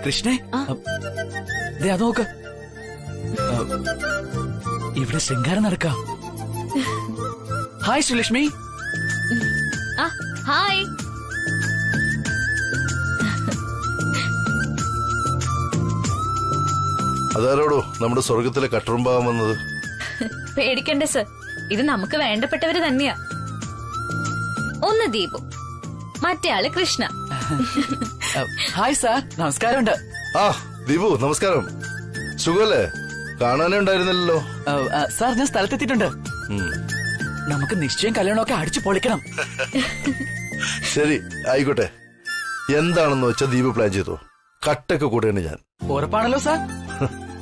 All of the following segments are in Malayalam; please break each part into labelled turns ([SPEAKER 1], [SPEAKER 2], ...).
[SPEAKER 1] കൃഷ്ണേ, ദേ അത് നോക്ക്. ഇവിടെ ശൃംഗാരം നടക്ക. ഹായ് ശ്രീലക്ഷ്മി.
[SPEAKER 2] ഹായ്.
[SPEAKER 3] അതാരോടോ നമ്മുടെ സ്വർഗത്തിലെ കട്ടുറുമ്പാകാൻ വന്നത്?
[SPEAKER 2] പേടിക്കണ്ടേ സർ, ഇത് നമുക്ക് വേണ്ടപ്പെട്ടവര് തന്നെയാ. ഒന്ന് ദീപു, മറ്റേ ആള് കൃഷ്ണ.
[SPEAKER 1] ഹായ് സാർ, നമസ്കാരമുണ്ട്.
[SPEAKER 3] ആ ദീപു, നമസ്കാരം. സുഖല്ലേ? കാണാനേ ഉണ്ടായിരുന്നല്ലോ.
[SPEAKER 1] സാർ, ഞാൻ സ്ഥലത്തെത്തിയിട്ടുണ്ട്. നമുക്ക് നിശ്ചയം കല്യാണമൊക്കെ അടിച്ചു പൊളിക്കണം.
[SPEAKER 3] ശരി, ആയിക്കോട്ടെ. എന്താണെന്ന് വെച്ചാ ദീപു പ്ലാൻ ചെയ്തോ. കട്ടൊക്കെ കൂടെയാണ് ഞാൻ.
[SPEAKER 1] ഉറപ്പാണല്ലോ സാർ?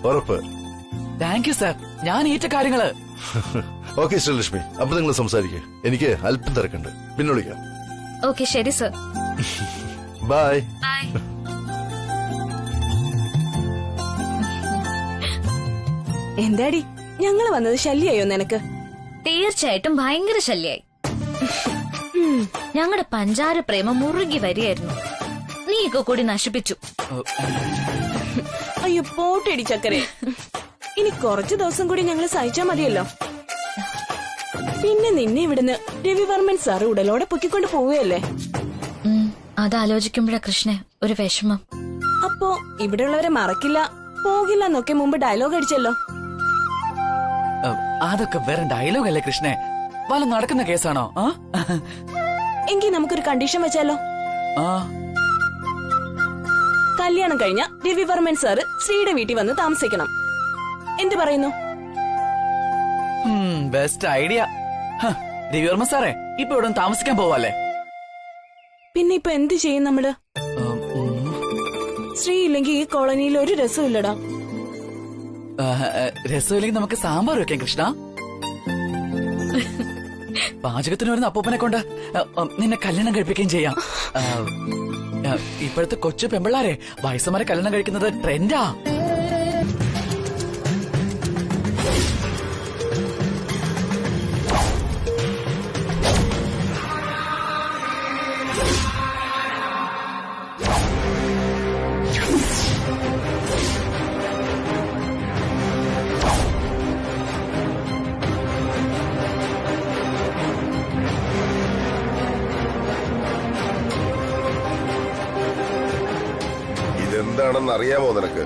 [SPEAKER 3] ഉറപ്പ്.
[SPEAKER 1] താങ്ക് യു സാർ, ഞാൻ ഏറ്റ കാര്യങ്ങള്.
[SPEAKER 3] ഓക്കെ ശ്രീലക്ഷ്മി, അപ്പൊ നിങ്ങൾ സംസാരിക്കേ. എനിക്ക് അല്പം തിരക്കുണ്ട്, പിന്നെ വിളിക്കാം.
[SPEAKER 2] ഓക്കെ ശരി സർ.
[SPEAKER 3] ബൈ.
[SPEAKER 4] എന്താടി, ഞങ്ങള് വന്നത് ശല്യായോ നിനക്ക്?
[SPEAKER 2] തീർച്ചയായിട്ടും ഭയങ്കര ശല്യായി. ഞങ്ങളുടെ പഞ്ചാര പ്രേമം മുറുകി വരികയായിരുന്നു. നീയൊക്കെ കൂടി നശിപ്പിച്ചു.
[SPEAKER 4] അയ്യോ പോട്ടടി ചക്കരെ, ഇനി കുറച്ചു ദിവസം കൂടി ഞങ്ങള് സഹിച്ചാ മതിയല്ലോ. പിന്നെ നിന്നെ ഇവിടുന്ന് രവിവർമ്മൻ സാറ് ഉടലോടെ പൊക്കിക്കൊണ്ട് പോവുകയല്ലേ.
[SPEAKER 2] അതാലോചിക്കുമ്പോഴാ കൃഷ്ണ ഒരു വിഷമം.
[SPEAKER 4] അപ്പോ ഇവിടെയുള്ളവരെ മറക്കില്ല പോകില്ല എന്നൊക്കെ മുമ്പ് ഡയലോഗ് അടിച്ചല്ലോ.
[SPEAKER 1] അതൊക്കെ വേറെ ഡയലോഗ് അല്ലേ കൃഷ്ണേ? വല്ല നടക്കുന്ന കേസാണോ?
[SPEAKER 4] എങ്കിൽ നമുക്കൊരു കണ്ടീഷൻ വെച്ചാലോ? കല്യാണം കഴിഞ്ഞ രവിവർമ്മൻ സാറ് ശ്രീയുടെ വീട്ടിൽ വന്ന് താമസിക്കണം. എന്ത് പറയുന്നു?
[SPEAKER 1] Best idea. രവിവർമ്മ സാറേ ഇപ്പൊ ഇവിടെ താമസിക്കാൻ പോവാല്ലേ?
[SPEAKER 4] പിന്നെ ഇപ്പൊ എന്ത് ചെയ്യും നമ്മള്? ശ്രീ ഇല്ലെങ്കിൽ ഈ കോളനിയിൽ ഒരു രസമില്ലടാ.
[SPEAKER 1] രസമില്ലെങ്കിൽ നമുക്ക് സാമ്പാർ വെക്കാം കൃഷ്ണ. പാചകത്തിന് വരുന്ന അപ്പൂപ്പനെ കൊണ്ട് നിന്നെ കല്യാണം കഴിപ്പിക്കുകയും ചെയ്യാം. ഇപ്പോഴത്തെ കൊച്ചു പെമ്പിള്ളാരെ വയസ്സന്മാരെ കല്യാണം കഴിക്കുന്നത് ട്രെൻഡാ.
[SPEAKER 3] ഇതെന്താണെന്ന് അറിയാമോ നിനക്ക്?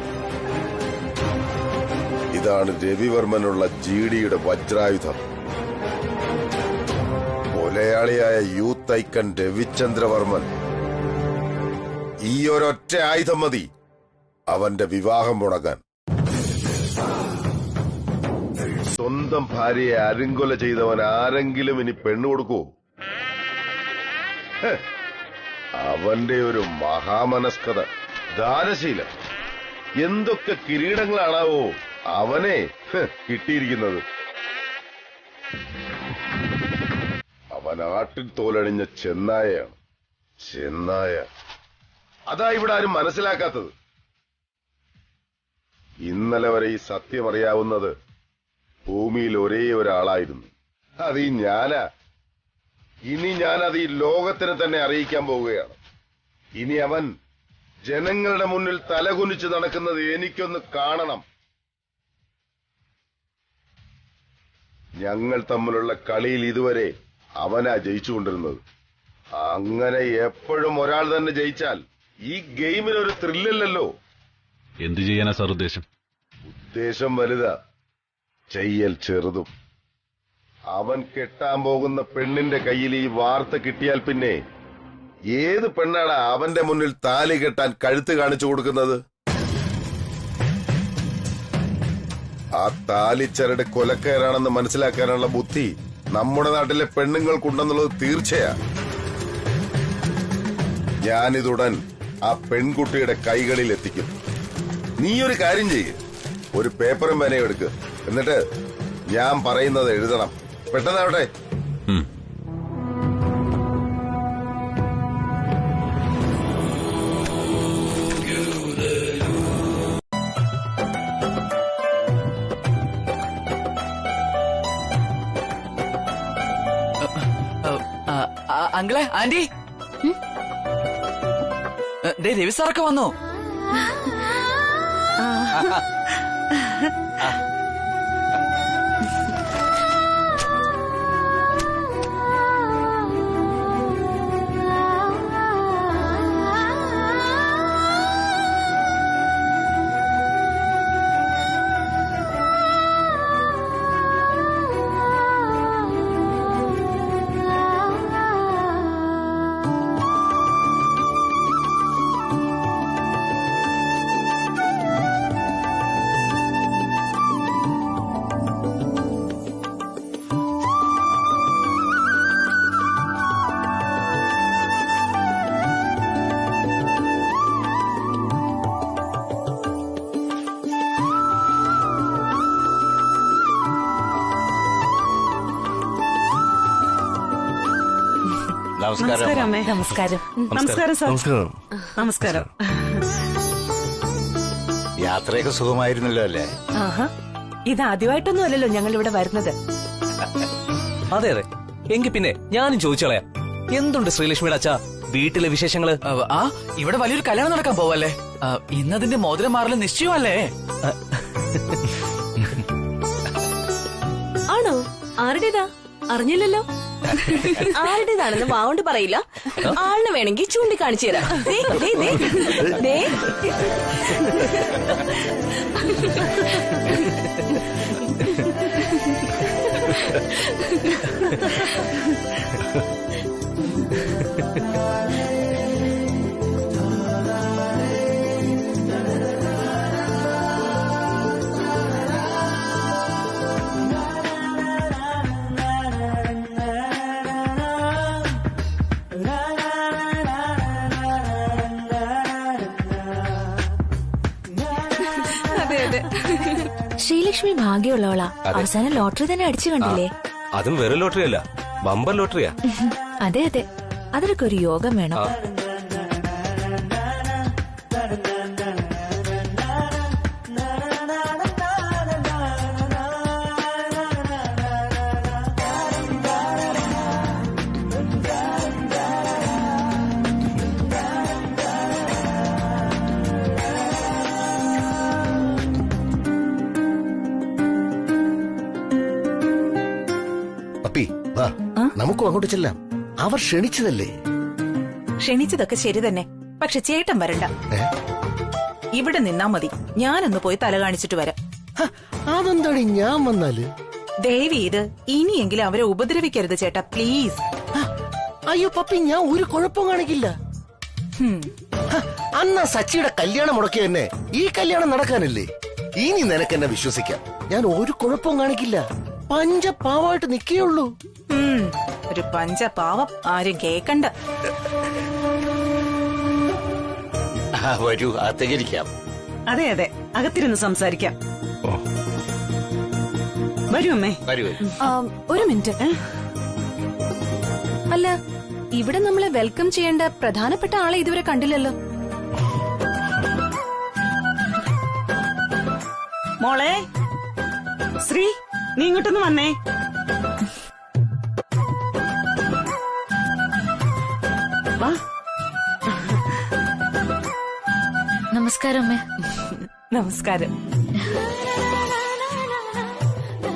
[SPEAKER 3] ഇതാണ് രവിവർമ്മനുള്ള GDയുടെ വജ്രായുധം. കൊലയാളിയായ യൂത്ത് ഐക്കൺ രവിചന്ദ്രവർമ്മൻ. ഈ ഒരൊറ്റ ആയുധം മതി അവന്റെ വിവാഹം മുടങ്ങാൻ. സ്വന്തം ഭാര്യയെ അരുങ്കൊല ചെയ്തവൻ ആരെങ്കിലും ഇനി പെണ്ണു കൊടുക്കൂ? അവന്റെ ഒരു മഹാമനസ്കത, ദാനശീലം, എന്തൊക്കെ കിരീടങ്ങളാണാവോ അവനെ കിട്ടിയിരിക്കുന്നത്. അവൻ ആട്ടിൽ തോലണിഞ്ഞ ചെന്നായയാണ്. ചെന്നായ. അതാ ഇവിടെ ആരും മനസ്സിലാക്കാത്തത്. ഇന്നലെ വരെ ഈ സത്യം അറിയാവുന്നത് ഭൂമിയിൽ ഒരേ ഒരാളായിരുന്നു. അത് ഈ ഞാനാ. ഇനി ഞാനത് ഈ ലോകത്തിന് തന്നെ അറിയിക്കാൻ പോവുകയാണ്. ഇനി അവൻ ജനങ്ങളുടെ മുന്നിൽ തലകുനിച്ച് നടക്കുന്നത് എനിക്കൊന്ന് കാണണം. ഞങ്ങൾ തമ്മിലുള്ള കളിയിൽ ഇതുവരെ അവനാ ജയിച്ചുകൊണ്ടിരുന്നത്. അങ്ങനെ എപ്പോഴും ഒരാൾ തന്നെ ജയിച്ചാൽ ഈ ഗെയിമിനൊരു ത്രില്ലല്ലോ.
[SPEAKER 5] എന്തു ചെയ്യാനാ സാർ ഉദ്ദേശം?
[SPEAKER 3] ഉദ്ദേശം വലുതാ, ചെയ്യൽ ചെറുതും. അവൻ കെട്ടാൻ പോകുന്ന പെണ്ണിന്റെ കയ്യിൽ ഈ വാർത്ത കിട്ടിയാൽ പിന്നെ ഏത് പെണ്ണാണ് അവന്റെ മുന്നിൽ താലി കെട്ടാൻ കഴുത്ത് കാണിച്ചു കൊടുക്കുന്നത്? ആ താലിച്ചരട് കൊലക്കയറാണെന്ന് മനസ്സിലാക്കാനുള്ള ബുദ്ധി നമ്മുടെ നാട്ടിലെ പെണ്ണുങ്ങൾക്കുണ്ടെന്നുള്ളത് തീർച്ചയാ. ഞാനിതുടൻ ആ പെൺകുട്ടിയുടെ കൈകളിൽ എത്തിക്കും. നീ ഒരു കാര്യം ചെയ്യ്, ഒരു പേപ്പറും പേനയും എടുക്ക്. എന്നിട്ട് ഞാൻ പറയുന്നത് എഴുതണം. പെട്ടെന്നാവട്ടെ.
[SPEAKER 1] അങ്കിളെ ആന്റി ദേ രവി സാറൊക്കെ വന്നു.
[SPEAKER 6] നമസ്കാരം അമ്മേ.
[SPEAKER 2] നമസ്കാരം.
[SPEAKER 6] നമസ്കാരം സാർ. നമസ്കാരം.
[SPEAKER 7] യാത്രയൊക്കെ സുഖമായിരുന്നല്ലോ അല്ലേ?
[SPEAKER 6] ഇത് ആദ്യമായിട്ടൊന്നും അല്ലല്ലോ ഞങ്ങൾ ഇവിടെ വരുന്നത്.
[SPEAKER 8] അതെ അതെ, എങ്കിൽ പിന്നെ ഞാനും ചോദിച്ചോളയാ, എന്തുണ്ട് ശ്രീലക്ഷ്മിയുടെ അച്ഛാ വീട്ടിലെ വിശേഷങ്ങള്?
[SPEAKER 1] ഇവിടെ വലിയൊരു കല്യാണം നടക്കാൻ പോവല്ലേ? ഇന്നതിന്റെ മോതിരം മാറല് നിശ്ചയമല്ലേ?
[SPEAKER 4] ആണോ? ആരുടേതാ? അറിഞ്ഞില്ലല്ലോ. ആരുടേതാണെന്ന് വാവുകൊണ്ട് പറയില്ല. ആളിന് വേണമെങ്കിൽ ചൂണ്ടിക്കാണിച്ചു തരാം. ദേ, ദേ, ദേ, ദേ.
[SPEAKER 2] ശ്രീലക്ഷ്മി ഭാഗ്യമുള്ളവളാ. അവസാനം ലോട്ടറി തന്നെ അടിച്ചു കണ്ടില്ലേ?
[SPEAKER 8] അതും വെറും ലോട്ടറി അല്ല, ബമ്പർ ലോട്ടറിയാ.
[SPEAKER 2] അതെ അതെ, അതിലൊക്കെ ഒരു യോഗം വേണം.
[SPEAKER 7] നമുക്കും അങ്ങോട്ട് ചെല്ലാം. അവർ ക്ഷണിച്ചതല്ലേ?
[SPEAKER 6] ക്ഷണിച്ചതൊക്കെ ശരി തന്നെ, പക്ഷെ ചേട്ടൻ വരണ്ട. ഇവിടെ നിന്നാ മതി. ഞാനൊന്ന് പോയി തല കാണിച്ചിട്ട് വരാം.
[SPEAKER 7] അതെന്താണ് ഞാൻ വന്നാല്?
[SPEAKER 6] ദേവി, ഇത് ഇനിയെങ്കിലും അവരെ ഉപദ്രവിക്കരുത് ചേട്ടാ, പ്ലീസ്.
[SPEAKER 7] അയ്യോ പപ്പി, ഞാൻ ഒരു കുഴപ്പം കാണിക്കില്ല. അന്ന് സച്ചിയുടെ കല്യാണം മുടക്കി തന്നെ ഈ കല്യാണം നടക്കാനല്ലേ? ഇനി നിനക്ക് എന്നെ വിശ്വസിക്കാം. ഞാൻ ഒരു കുഴപ്പവും കാണിക്കില്ല. പഞ്ചപാവായിട്ട് നിക്കേയുള്ളൂ.
[SPEAKER 6] ഒരു പഞ്ചപാവം ആരും കേക്കണ്ട.
[SPEAKER 7] വരൂ, അകത്തേക്കിരിക്കാം.
[SPEAKER 6] അതെ അതെ, അകത്തിരുന്ന് സംസാരിക്കാം. വരൂ അമ്മേ.
[SPEAKER 7] വരൂ.
[SPEAKER 4] ഒരു മിനിറ്റ്. അല്ല, ഇവിടെ നമ്മളെ വെൽക്കം ചെയ്യേണ്ട പ്രധാനപ്പെട്ട ആളെ ഇതുവരെ കണ്ടില്ലല്ലോ.
[SPEAKER 6] മോളെ ശ്രീ, നീ ഇങ്ങോട്ടൊന്ന് വന്നേ. വാ.
[SPEAKER 2] നമസ്കാരം അമ്മേ.
[SPEAKER 6] നമസ്കാരം.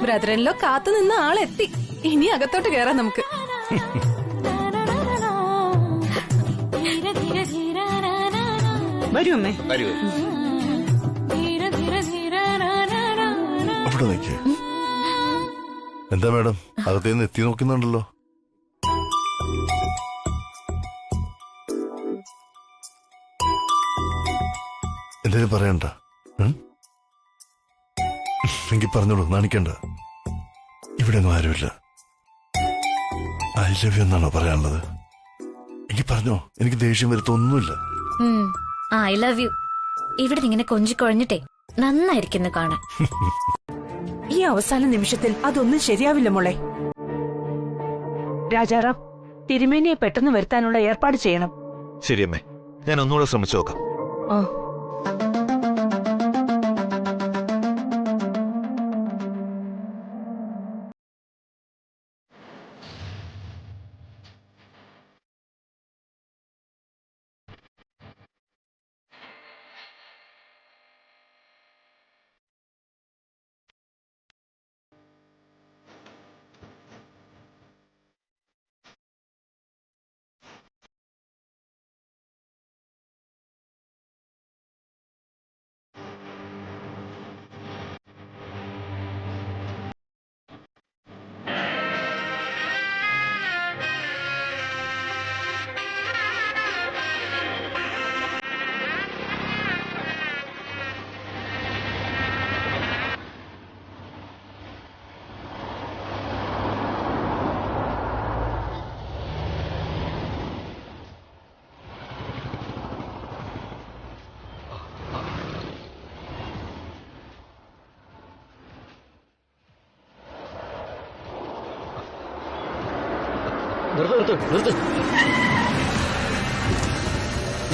[SPEAKER 4] ബ്രദറിലോ കാത്തു നിന്ന ആളെത്തി. ഇനി അകത്തോട്ട് കേറാം നമുക്ക്.
[SPEAKER 6] വരൂ അമ്മേ.
[SPEAKER 7] വരൂ.
[SPEAKER 3] അവിടെ നിൽക്കേ. എന്താ മാഡം, അകത്തേന്ന് എത്തി നോക്കുന്നുണ്ടല്ലോ. എന്തേലും പറയണ്ട. എങ്കിൽ പറഞ്ഞോളൂ, നാണിക്കണ്ട. ഇവിടെ ഒന്നും ആരുമില്ല. ഐ ലവ് യു എന്നാണോ പറയാനുള്ളത്? എങ്കിൽ പറഞ്ഞോ, എനിക്ക് ദേഷ്യം വരുത്തൊന്നുമില്ല.
[SPEAKER 2] I love you. ഇവിടെ ഇങ്ങനെ കൊഞ്ചിക്കൊഴഞ്ഞിട്ടേ നന്നായിരിക്കുന്നു കാണാൻ.
[SPEAKER 6] ഈ അവസാന നിമിഷത്തിൽ അതൊന്നും ശരിയാവില്ല മോളെ. രാജാറാം, തിരുമേനിയെ പെട്ടെന്ന് വരുത്താനുള്ള ഏർപ്പാട് ചെയ്യണം.
[SPEAKER 9] ശരിയമ്മേ, ഞാൻ ഒന്നുകൂടെ ശ്രമിച്ചു നോക്കാം.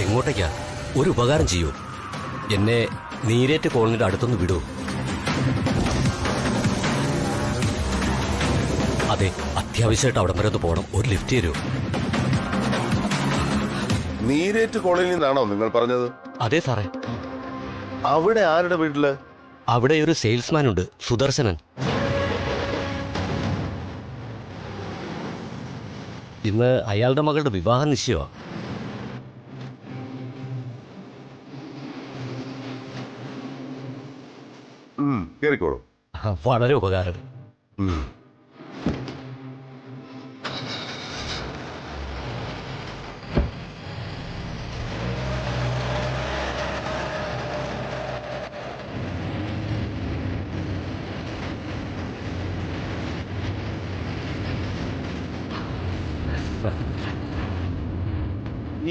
[SPEAKER 8] എങ്ങോട്ടേക്കാ? ഒരു ഉപകാരം ചെയ്യൂ, എന്നെ നീരേറ്റ് കോളനിയുടെ അടുത്തൊന്ന് വിടൂ. അതെ, അത്യാവശ്യമായിട്ട് അവിടം വരെ ഒന്ന് പോകണം. ഒരു ലിഫ്റ്റ് തരൂ.
[SPEAKER 3] നീരേറ്റ് കോളനിയിൽ നിന്നാണോ നിങ്ങൾ പറഞ്ഞത്?
[SPEAKER 8] അതെ സാറേ.
[SPEAKER 3] അവിടെ ആരുടെ വീട്ടില്?
[SPEAKER 8] അവിടെ ഒരു സെയിൽസ്മാൻ ഉണ്ട്, സുദർശനൻ. ഇന്ന് അയാളുടെ മകളുടെ വിവാഹ നിശ്ചയമാ.
[SPEAKER 3] കേറിക്കോളൂ.
[SPEAKER 8] വളരെ ഉപകാരം.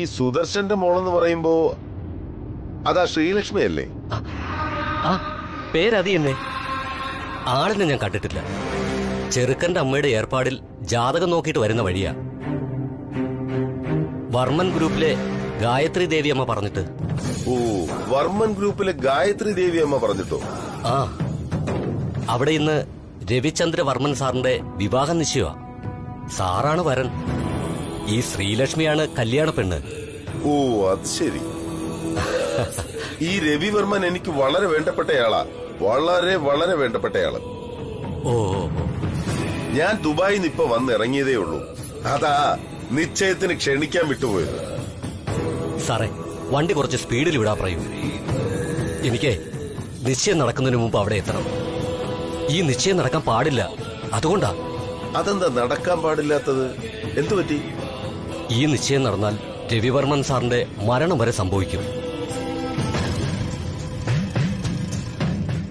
[SPEAKER 3] ഈ സുദർശന്റെ മോളെന്ന് പറയുമ്പോ അതാ ശ്രീലക്ഷ്മി അല്ലേ?
[SPEAKER 8] ആ പേരതി എന്നെ. ആളിനെ ഞാൻ കണ്ടിട്ടില്ല. ചെറുക്കന്റെ അമ്മയുടെ ഏർപ്പാടിൽ ജാതകം നോക്കിയിട്ട് വരുന്ന വഴിയാ. വർമ്മൻ ഗ്രൂപ്പിലെ ഗായത്രി ദേവി അമ്മ പറഞ്ഞിട്ട്.
[SPEAKER 3] ഓ, വർമ്മൻ ഗ്രൂപ്പിലെ ഗായത്രി ദേവി അമ്മ പറഞ്ഞിട്ടോ?
[SPEAKER 8] ആ, അവിടെ ഇന്ന് രവിചന്ദ്ര വർമ്മൻ സാറിന്റെ വിവാഹ നിശ്ചയമാ. സാറാണ് വരൻ. ഈ ശ്രീലക്ഷ്മിയാണ് കല്യാണ പെണ്ണ്.
[SPEAKER 3] ഓ, അത് ശരി. ഈ രവിവർമ്മൻ എനിക്ക് വളരെ വേണ്ടപ്പെട്ടയാളാ. വളരെ വളരെ വേണ്ടപ്പെട്ടയാള്.
[SPEAKER 8] ഓ,
[SPEAKER 3] ഞാൻ ദുബായിൽ നിന്ന് ഇപ്പൊ വന്നിറങ്ങിയതേ ഉള്ളൂ. അതാ നിശ്ചയത്തിന് ക്ഷണിക്കാൻ വിട്ടുപോയത്.
[SPEAKER 8] സാറേ, വണ്ടി കുറച്ച് സ്പീഡിൽ വിടാ പറയൂ. എനിക്ക് നിശ്ചയം നടക്കുന്നതിന് മുമ്പ് അവിടെ എത്തണം. ഈ നിശ്ചയം നടക്കാൻ പാടില്ല, അതുകൊണ്ടാ.
[SPEAKER 3] അതെന്താ നടക്കാൻ പാടില്ലാത്തത്? എന്തുപറ്റി?
[SPEAKER 8] ഈ നിശ്ചയം നടന്നാൽ രവിവർമ്മൻ സാറിന്റെ മരണം വരെ സംഭവിക്കും.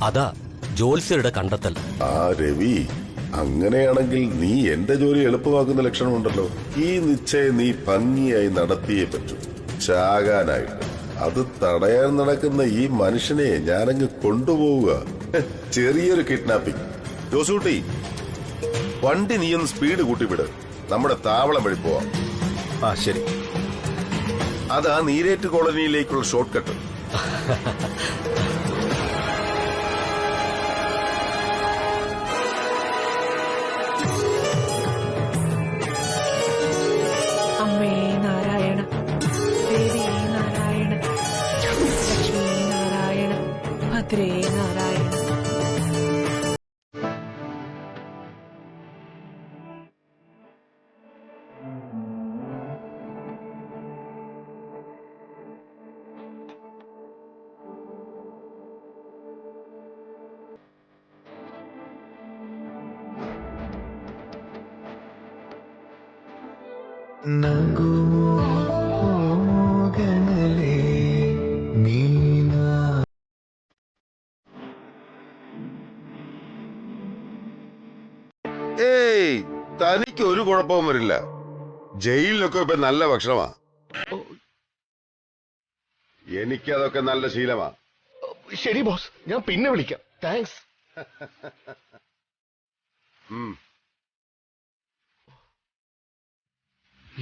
[SPEAKER 8] അതാ ജോത്സ്യരുടെ കണ്ടെത്തൽ.
[SPEAKER 3] ആ രവി, അങ്ങനെയാണെങ്കിൽ നീ എന്റെ ജോലി എളുപ്പമാക്കുന്ന ലക്ഷണമുണ്ടല്ലോ. ഈ നിശ്ചയം നീ ഭംഗിയായി നടത്തിയേ പറ്റൂ, ചാകാനായിട്ട്. അത് തടയാൻ നടക്കുന്ന ഈ മനുഷ്യനെ ഞാനങ്ങ് കൊണ്ടുപോവുക. ചെറിയൊരു കിഡ്നാപ്പിംഗ്. ജോസൂട്ടി, വണ്ടി നീയൊന്ന് സ്പീഡ് കൂട്ടിവിട്. നമ്മുടെ താവളം വഴി പോവാം.
[SPEAKER 7] ആ ശരി.
[SPEAKER 3] അതാ നീരേറ്റ് കോളനിയിലേക്കുള്ള ഷോർട്ട് കട്ട്.
[SPEAKER 6] അമ്മേ നാരായണ, ദേവി നാരായണ, ലക്ഷ്മി നാരായണ, ഭദ്രേ നാരായണ.
[SPEAKER 3] ഏയ്, തനിക്ക് ഒരു കുഴപ്പവും വരില്ല. ജയിലിലൊക്കെ ഇപ്പൊ നല്ല ഭക്ഷണമാ. എനിക്കതൊക്കെ നല്ല ശീലമാ.
[SPEAKER 7] ശരി ബോസ്, ഞാൻ പിന്നെ വിളിക്കാം. താങ്ക്സ്.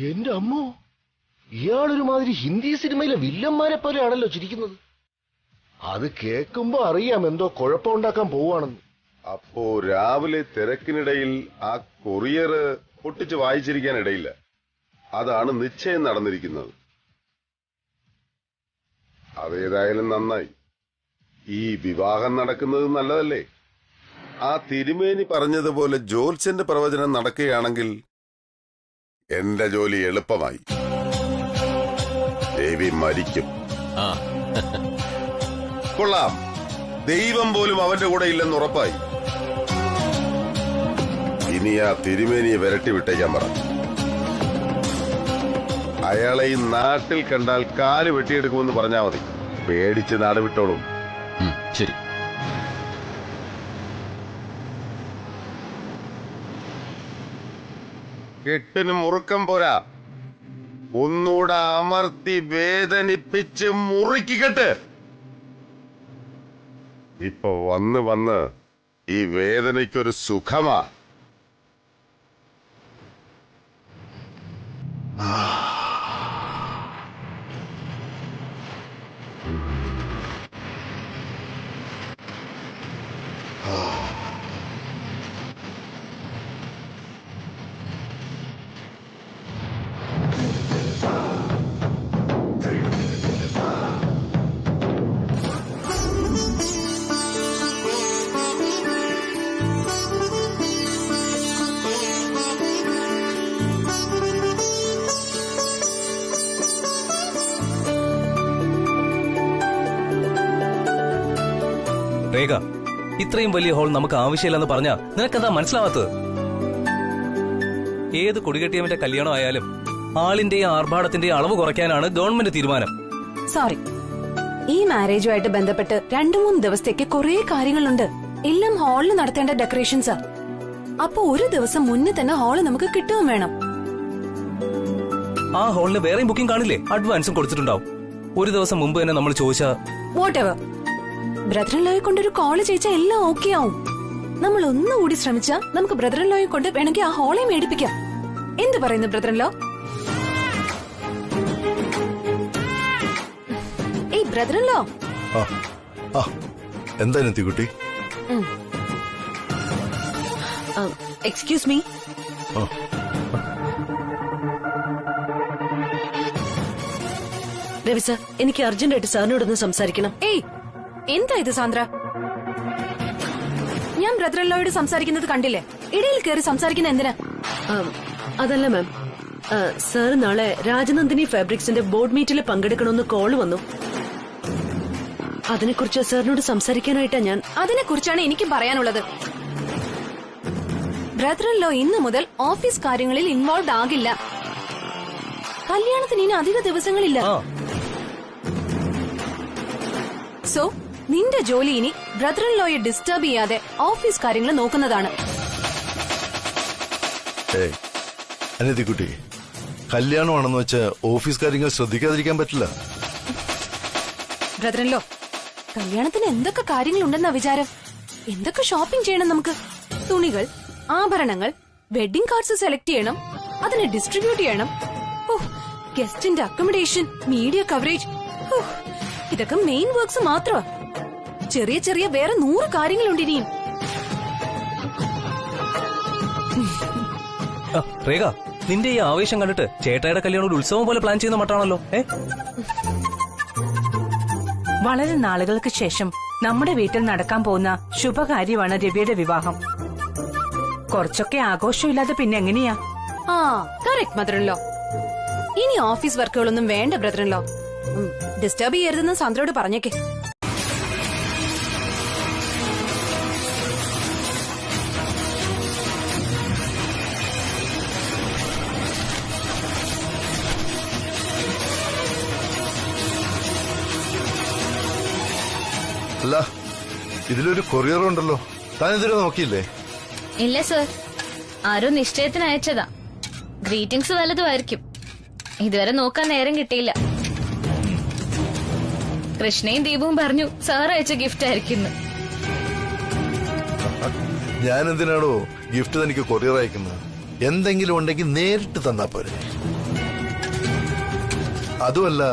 [SPEAKER 7] എന്റെ അമ്മോ, ഇയാളൊരുമാതിരി ഹിന്ദി സിനിമയിലെ വില്ലന്മാരെ പോലെയാണല്ലോ ചിരിക്കുന്നത്. അത് കേൾക്കുമ്പോ അറിയാം എന്തോ കുഴപ്പമുണ്ടാക്കാൻ പോവാണെന്ന്.
[SPEAKER 3] അപ്പോ രാവിലെ തിരക്കിനിടയിൽ ആ കൊറിയർ പൊട്ടിച്ച് വായിച്ചിരിക്കാൻ ഇടയില്ല. അതാണ് നിശ്ചയം നടന്നിരിക്കുന്നത്. അതേതായാലും നന്നായി. ഈ വിവാഹം നടക്കുന്നത് നല്ലതല്ലേ? ആ തിരുമേനി പറഞ്ഞതുപോലെ ജോത്സ്യന്റെ പ്രവചനം നടക്കുകയാണെങ്കിൽ എന്റെ ജോലി എളുപ്പമായി. ദേവി മരിക്കും. കൊള്ളാം. ദൈവം പോലും അവന്റെ കൂടെ ഇല്ലെന്ന് ഉറപ്പായി. ഇനി ആ തിരുമേനിയെ വിരട്ടി വിട്ടേക്കാൻ പറ. അയാളെ ഈ നാട്ടിൽ കണ്ടാൽ കാല് വെട്ടിയെടുക്കുമെന്ന് പറഞ്ഞാൽ മതി. പേടിച്ച് നാട് വിട്ടോളും.
[SPEAKER 8] ശരി.
[SPEAKER 3] കെട്ടിന് മുറുക്കം പോരാ, ഒന്നുകൂടെ അമർത്തി വേദനിപ്പിച്ച് മുറുക്കിക്കെട്ട്. ഇപ്പൊ വന്ന് വന്ന് ഈ വേദനയ്ക്കൊരു സുഖമാ.
[SPEAKER 10] രേഖ, ഇത്രയും വലിയ ഹോൾ നമുക്ക് ആവശ്യമില്ലെന്ന് പറഞ്ഞാ നിനക്കെന്താ മനസ്സിലാവാത്തത്? ഏത് കൊടികെട്ടിയവന്റെ കല്യാണം ആയാലും ആളിന്റെയും ആർഭാടത്തിന്റെയും അളവ് കുറയ്ക്കാനാണ് ഗവൺമെന്റ് തീരുമാനം.
[SPEAKER 4] സോറി, ഈ മാരേജുമായിട്ട് ബന്ധപ്പെട്ട് 2-3 ദിവസത്തേക്ക് കുറെ കാര്യങ്ങളുണ്ട്. എല്ലാം ഹാളിൽ നടത്തേണ്ട ഡെക്കറേഷൻസാ. അപ്പൊ ഒരു ദിവസം മുന്നേ തന്നെ ഹാള് നമുക്ക് കിട്ടുകയും വേണം.
[SPEAKER 10] ആ ഹോളിന് വേറെയും ബുക്കിംഗ് കാണില്ലേ? അഡ്വാൻസും കൊടുത്തിട്ടുണ്ടാവും. ഒരു ദിവസം മുമ്പ് തന്നെ നമ്മൾ ചോദിച്ചാ
[SPEAKER 4] വാട്ട് എവർ. ബ്രദർ ഇൻ ലോയെ കൊണ്ടൊരു കോള് ചെയ്യിച്ചാൽ എല്ലാം ഓക്കെ ആവും. നമ്മൾ ഒന്നുകൂടി ശ്രമിച്ചാ നമുക്ക് ബ്രദർ ഇൻ ലോയെ കൊണ്ട് വേണമെങ്കിൽ ആ ഹോളെ മേടിപ്പിക്കാം. എന്ത് പറയുന്നു ബ്രദർ ഇൻ ലോ? ഏയ് ബ്രദർ ഇൻ ലോ.
[SPEAKER 3] എന്താ നെത്തിക്കുട്ടി?
[SPEAKER 4] Excuse me.
[SPEAKER 11] രവി സർ, എനിക്ക് അർജന്റായിട്ട് സാറിനോടൊന്ന് സംസാരിക്കണം.
[SPEAKER 4] ഏയ്, എന്താ ഇത് സാന്ദ്ര? ഞാൻ ബ്രദർ ഇൻ ലോയോട് സംസാരിക്കുന്നത് കണ്ടില്ലേ? ഇടയിൽ കയറി സംസാരിക്കുന്ന എന്തിനാ?
[SPEAKER 11] അതല്ല മാം, സാർ നാളെ രാജനന്ദിനി ഫാബ്രിക്സിന്റെ ബോർഡ് മീറ്റിൽ പങ്കെടുക്കണമെന്ന് കോള് വന്നു. അതിനെക്കുറിച്ച് സാറിനോട് സംസാരിക്കാനായിട്ടാ ഞാൻ.
[SPEAKER 4] അതിനെക്കുറിച്ചാണ് എനിക്ക് പറയാനുള്ളത്. ബ്രദർ ഇൻ ലോ ഇന്നു മുതൽ ഓഫീസ് കാര്യങ്ങളിൽ ഇൻവോൾവ് ആകില്ല. കല്യാണത്തിന് ഇനി അധിക ദിവസങ്ങളില്ല. സോ നിന്റെ ജോലി ഇനി ബ്രദർ ഇൻ ലോയെ ഡിസ്റ്റർബ് ചെയ്യാതെ ഓഫീസ് കാര്യങ്ങൾ നോക്കുന്നതാണ്.
[SPEAKER 3] അനിയത്തിക്കുട്ടി, കല്യാണമാണെന്ന് വെച്ച് ഓഫീസ് കാര്യങ്ങൾ ശ്രദ്ധിക്കാതിരിക്കാൻ പറ്റില്ല.
[SPEAKER 4] ബ്രദർ ഇൻ ലോ, കല്യാണത്തിന് എന്തൊക്കെ കാര്യങ്ങളുണ്ടെന്നാ വിചാരം? എന്തൊക്കെ ഷോപ്പിംഗ് ചെയ്യണം നമുക്ക്? തുണികൾ, ആഭരണങ്ങൾ, വെഡിംഗ് കാർഡ്സ് സെലക്ട് ചെയ്യണം, അതിനെ ഡിസ്ട്രിബ്യൂട്ട് ചെയ്യണം, ഗസ്റ്റിന്റെ അക്കോമഡേഷൻ, മീഡിയ കവറേജ്. ഇതൊക്കെ മെയിൻ വർക്ക്സ് മാത്രമാ. ചെറിയ ചെറിയ വേറെ 100 കാര്യങ്ങളുണ്ട് ഇനിയും.
[SPEAKER 10] രേഖ, നിന്റെ ഈ ആവേശം കണ്ടിട്ട് ചേട്ടായുടെ കല്യാണം ഒരു ഉത്സവം പോലെ പ്ലാൻ ചെയ്യുന്ന മട്ടാണല്ലോ.
[SPEAKER 6] വളരെ നാളുകൾക്ക് ശേഷം നമ്മുടെ വീട്ടിൽ നടക്കാൻ പോകുന്ന ശുഭകാര്യമാണ് രവിയുടെ വിവാഹം. കുറച്ചൊക്കെ ആഘോഷമില്ലാതെ പിന്നെ എങ്ങനെയാ?
[SPEAKER 4] Correct mother in law. ഇനി ഓഫീസ് വർക്കുകളൊന്നും വേണ്ട ബ്രദർ ഇൻ ലോ. ഡിസ്റ്റർബ് ചെയ്യരുതെന്ന് സാന്ദ്രയോട് പറഞ്ഞേക്കെ.
[SPEAKER 3] അല്ല, ഇതിലൊരു കൊറിയർ ഉണ്ടല്ലോ, താൻ ഇതിനെ നോക്കിയില്ലേ?
[SPEAKER 2] ഇല്ല സർ, ആരോ നിശ്ചയത്തിന് അയച്ചതാ. ഗ്രീറ്റിംഗ്സ് വല്ലതുമായിരിക്കും. ഇതുവരെ നോക്കാൻ നേരം കിട്ടിയില്ല. കൃഷ്ണയും ദീപവും പറഞ്ഞു സാർ അയച്ച ഗിഫ്റ്റ് ആയിരിക്കുന്നു.
[SPEAKER 3] ഞാൻ എന്തിനാണോ ഗിഫ്റ്റ് തനിക്ക് കൊറിയർ അയക്കുന്നത്? എന്തെങ്കിലും ഉണ്ടെങ്കിൽ നേരിട്ട് തന്നാ പോരെ. അതുമല്ല,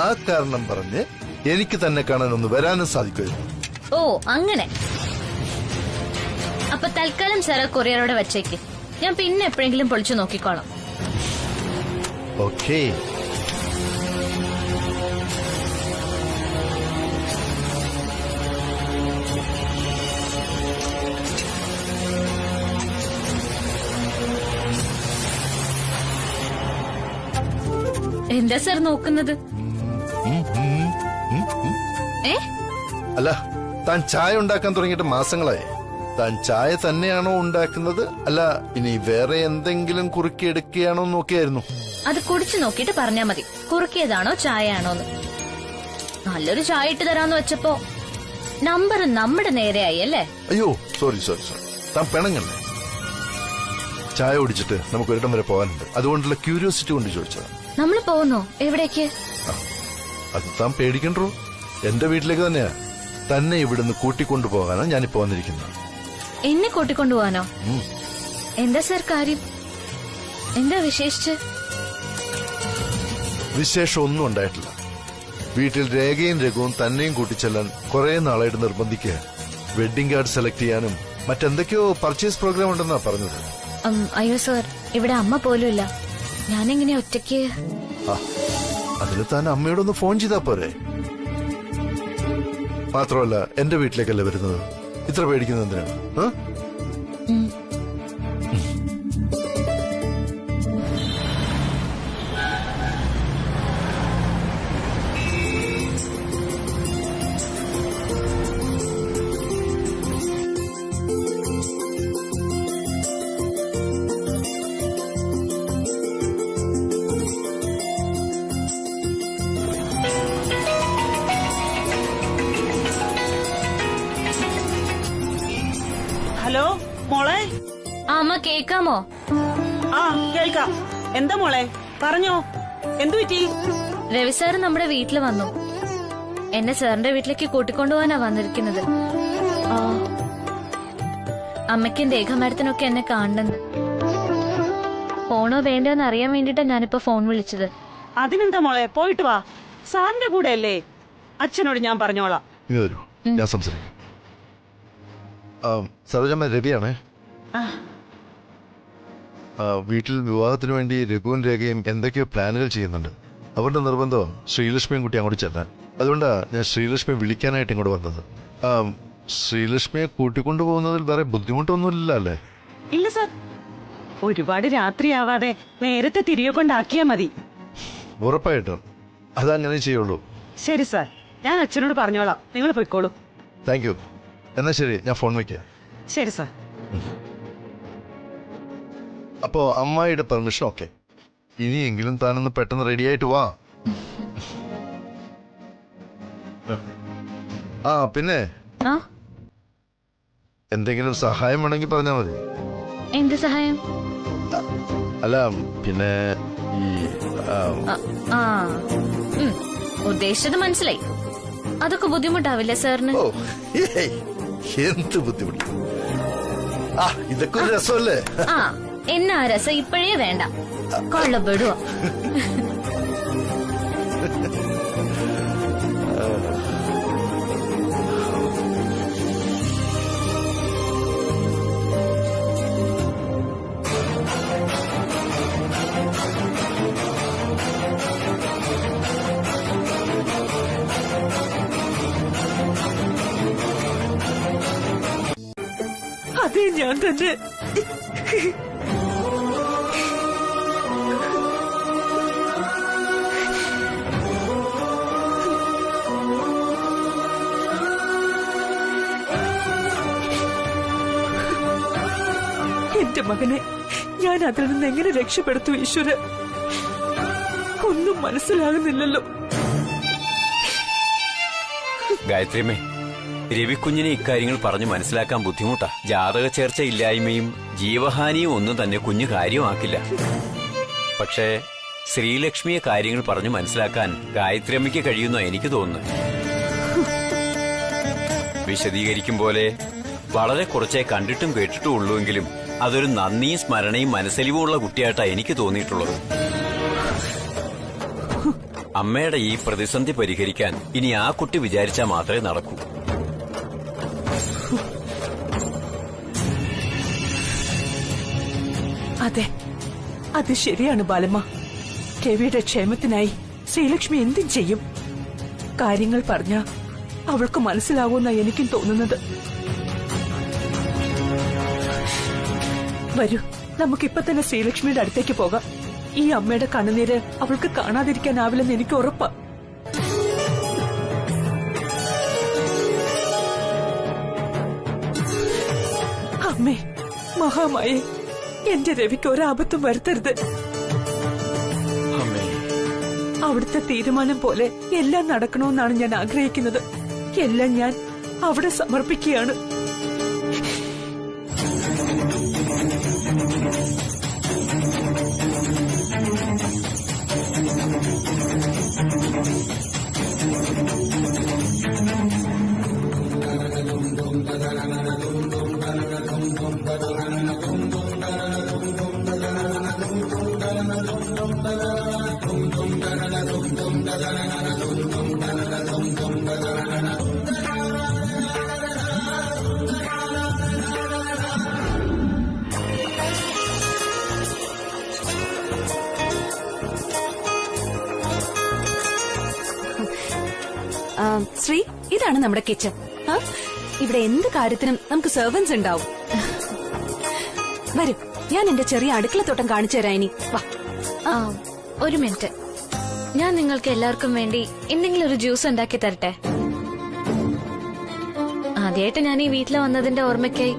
[SPEAKER 3] ആ കാരണം പറഞ്ഞ് എനിക്ക് തന്നെ കാണാൻ ഒന്ന് വരാനും സാധിക്കുമായിരുന്നു.
[SPEAKER 2] ഓ അങ്ങനെ. അപ്പൊ തൽക്കാലം സാർ കൊറിയറോടെ വച്ചേക്ക്. ഞാൻ പിന്നെ എപ്പോഴെങ്കിലും പൊളിച്ചു നോക്കിക്കോളാം.
[SPEAKER 3] ഓക്കേ.
[SPEAKER 2] എന്താ സാർ നോക്കുന്നത്?
[SPEAKER 3] അല്ല, താൻ ചായ ഉണ്ടാക്കാൻ തുടങ്ങിയിട്ട് മാസങ്ങളായി. താൻ ചായ തന്നെയാണോ ഉണ്ടാക്കുന്നത്, അല്ല ഇനി വേറെ എന്തെങ്കിലും കുറുക്കിയെടുക്കുകയാണോ നോക്കിയായിരുന്നു?
[SPEAKER 2] അത് കുടിച്ചു നോക്കിയിട്ട് പറഞ്ഞാ മതി കുറുക്കിയതാണോ ചായയാണോന്ന്. നല്ലൊരു ചായ ഇട്ട് തരാന്ന് വെച്ചപ്പോ നമ്പർ നമ്മുടെ നേരെയായി അല്ലേ?
[SPEAKER 3] അയ്യോ, സോറി സോറി സോറി, താൻ പിണങ്ങല്ലേ. ചായ കുടിച്ചിട്ട് നമുക്ക് ഒരിടം വരെ പോകാനുണ്ട്. അതുകൊണ്ടുള്ള ക്യൂരിയോസിറ്റി കൊണ്ട് ചോദിച്ചതാണ്.
[SPEAKER 2] നമ്മൾ പോകുന്നോ? എവിടേക്ക്?
[SPEAKER 3] അത് താൻ പേടിക്കണ്ടോ, എന്റെ വീട്ടിലേക്ക് തന്നെയാ. തന്നെ ഇവിടുന്ന് കൂട്ടിക്കൊണ്ടുപോകാനാണ് ഞാനിപ്പോ വന്നിരിക്കുന്നത്.
[SPEAKER 2] എന്നെ കൂട്ടിക്കൊണ്ടുപോകാനോ? എന്താ സാർ കാര്യം? എന്താ വിശേഷിച്ച്?
[SPEAKER 12] വിശേഷം ഒന്നും ഉണ്ടായിട്ടില്ല. വീട്ടിൽ രേഖയും രഘുവും തന്നെയും കൂട്ടിച്ചെല്ലാൻ കുറെ നാളായിട്ട് നിർബന്ധിക്കുക. വെഡിങ് കാർഡ് സെലക്ട് ചെയ്യാനും മറ്റെന്തൊക്കെയോ പർച്ചേസ് പ്രോഗ്രാം ഉണ്ടെന്നാ പറഞ്ഞത്.
[SPEAKER 2] അയ്യോ സർ, ഇവിടെ അമ്മ പോലും ഇല്ല. ഞാനെങ്ങനെ ഒറ്റയ്ക്ക്?
[SPEAKER 12] അതിന് താൻ അമ്മയോടൊന്ന് ഫോൺ ചെയ്താ പോരെ? മാത്രമല്ല എന്റെ വീട്ടിലേക്കല്ലേ വരുന്നത്, ഇത്ര പേടിക്കുന്നത് എന്തിനാണ്?
[SPEAKER 13] ഹലോ മോളെ.
[SPEAKER 2] അമ്മ കേക്കാമോ?
[SPEAKER 13] ആ കേൾക്കാം. എന്താ മോളെ പറഞ്ഞോ, എന്തു പറ്റി?
[SPEAKER 2] രവി സാറ് നമ്മുടെ വീട്ടിൽ വന്നു. എന്നെ സാറിന്റെ വീട്ടിലേക്ക് കൂട്ടിക്കൊണ്ടുപോകാനാ വന്നിരിക്കുന്നത്. അമ്മയ്ക്കും രേഖ മാഡത്തിനൊക്കെ എന്നെ കാണുന്നുണ്ട്. പോണോ വേണ്ടോന്ന് അറിയാൻ വേണ്ടിട്ടാ ഞാനിപ്പോ ഫോൺ വിളിച്ചത്.
[SPEAKER 13] അതിനെന്താ മോളെ, പോയിട്ട് വാ. സാറിന്റെ കൂടെ അല്ലേ? അച്ഛനോട് ഞാൻ പറഞ്ഞോളാം.
[SPEAKER 12] ഞാൻ സംസാരിക്കാം. സരോജമ്മ, രവിയാണേ. വീട്ടിൽ വിവാഹത്തിന് വേണ്ടി രഘുവും രേഖയും എന്തൊക്കെയോ പ്ലാനുകൾ ചെയ്യുന്നുണ്ട്. അവരുടെ നിർബന്ധം ശ്രീലക്ഷ്മിയും കുട്ടി അങ്ങോട്ട് ചെല്ലാൻ. അതുകൊണ്ടാ ഞാൻ ശ്രീലക്ഷ്മിയെ വിളിക്കാനായിട്ട് ഇങ്ങോട്ട് വന്നത്. ശ്രീലക്ഷ്മിയെ കൂട്ടിക്കൊണ്ടുപോകുന്നതിൽ വേറെ ബുദ്ധിമുട്ടൊന്നുമില്ല അല്ലേ?
[SPEAKER 13] ഇല്ല സാർ, ഒരുപാട് രാത്രിയാവാതെ നേരത്തെ തിരികെ കൊണ്ടാക്കിയാ മതി.
[SPEAKER 12] ഉറപ്പായിട്ടും അതങ്ങനെ ചെയ്യുള്ളൂ.
[SPEAKER 13] ശരി സാർ, ഞാൻ അച്ഛനോട് പറഞ്ഞോളാം. നിങ്ങൾ പോയിക്കോളൂ.
[SPEAKER 12] Thank you. എന്നാ ശരി, ഞാൻ ഫോൺ വയ്ക്കാം.
[SPEAKER 13] ശരി സാർ.
[SPEAKER 12] അപ്പോ അമ്മായിയുടെ പെർമിഷൻ ഓക്കെ. ഇനിയെങ്കിലും താനൊന്ന് പെട്ടെന്ന് റെഡി ആയിട്ട് വാ. പിന്നെ എന്തെങ്കിലും സഹായം വേണമെങ്കിൽ പറഞ്ഞാൽ മതി.
[SPEAKER 2] എന്ത് സഹായം?
[SPEAKER 12] അല്ല പിന്നെ ഈ
[SPEAKER 2] ഉദ്ദേശിച്ചത് മനസ്സിലായി. അതൊക്കെ ബുദ്ധിമുട്ടാവില്ല സാറിന്?
[SPEAKER 12] എന്ത് ബുദ്ധിമുട്ട്? ഇതൊക്കെ ഒരു രസമല്ലേ?
[SPEAKER 2] എന്നാ രസം ഇപ്പോഴേ വേണ്ട, കൊള്ളപ്പെടുവോ?
[SPEAKER 6] അതെ, ഞാൻ തന്നെ. എന്റെ മകനെ ഞാൻ അതിൽ നിന്ന് എങ്ങനെ രക്ഷപ്പെടുത്തു ഈശ്വര? ഒന്നും മനസ്സിലാകുന്നില്ലല്ലോ.
[SPEAKER 14] ഗായത്രിയമ്മേ, രവിക്കുഞ്ഞിനെ ഇക്കാര്യങ്ങൾ പറഞ്ഞു മനസ്സിലാക്കാൻ ബുദ്ധിമുട്ടാ. ജാതക ചേർച്ച ഇല്ലായ്മയും ജീവഹാനിയും ഒന്നും തന്നെ കുഞ്ഞു കാര്യമാക്കില്ല. പക്ഷേ ശ്രീലക്ഷ്മിയെ കാര്യങ്ങൾ പറഞ്ഞു മനസ്സിലാക്കാൻ ഗായത്രിയമ്മയ്ക്ക് കഴിയുന്നോ എനിക്ക് തോന്നുന്നു. വിശദീകരിക്കും പോലെ വളരെ കുറച്ചേ കണ്ടിട്ടും കേട്ടിട്ടും ഉള്ളുവെങ്കിലും അതൊരു നന്ദിയും സ്മരണയും മനസ്സലിവുമുള്ള കുട്ടിയായിട്ടാ എനിക്ക് തോന്നിയിട്ടുള്ളത്. അമ്മയുടെ ഈ പ്രതിസന്ധി പരിഹരിക്കാൻ ഇനി ആ കുട്ടി വിചാരിച്ചാൽ മാത്രമേ നടക്കൂ.
[SPEAKER 6] അതെ, അത് ശരിയാണ് ബാലമ്മ. രവിയുടെ ക്ഷേമത്തിനായി ശ്രീലക്ഷ്മി എന്തും ചെയ്യും. കാര്യങ്ങൾ പറഞ്ഞ അവൾക്ക് മനസ്സിലാകുമെന്നാ എനിക്കും തോന്നുന്നത്. വരൂ, നമുക്കിപ്പൊ തന്നെ ശ്രീലക്ഷ്മിയുടെ അടുത്തേക്ക് പോകാം. ഈ അമ്മയുടെ കണ്ണുനീര് അവൾക്ക് കാണാതിരിക്കാനാവില്ലെന്ന് എനിക്ക് ഉറപ്പാ. അമ്മേ, മഹാമായേ, എന്റെ രവിക്ക് ഒരാപത്തും വരുത്തരുത്. അവിടുത്തെ തീരുമാനം പോലെ എല്ലാം നടക്കണമെന്നാണ് ഞാൻ ആഗ്രഹിക്കുന്നത്. എല്ലാം ഞാൻ അവിടെ സമർപ്പിക്കുകയാണ്.
[SPEAKER 15] Dum
[SPEAKER 4] ശ്രീ, ഇതാണ് നമ്മുടെ കിച്ചൺ. ഇവിടെ എന്ത് കാര്യത്തിനും നമുക്ക് സെർവൻസ് ഉണ്ടാവും. വരൂ, ഞാൻ എന്റെ ചെറിയ അടുക്കളത്തോട്ടം കാണിച്ചു തരാം. ഇനി വാ.
[SPEAKER 2] ഒരു മിനിറ്റ്, ഞാൻ നിങ്ങൾക്ക് എല്ലാവർക്കും വേണ്ടി എന്തെങ്കിലും ഒരു ജ്യൂസ് ഉണ്ടാക്കി തരട്ടെ. ആദ്യമായിട്ട് ഞാൻ ഈ വീട്ടിൽ വന്നതിന്റെ ഓർമ്മയ്ക്കായി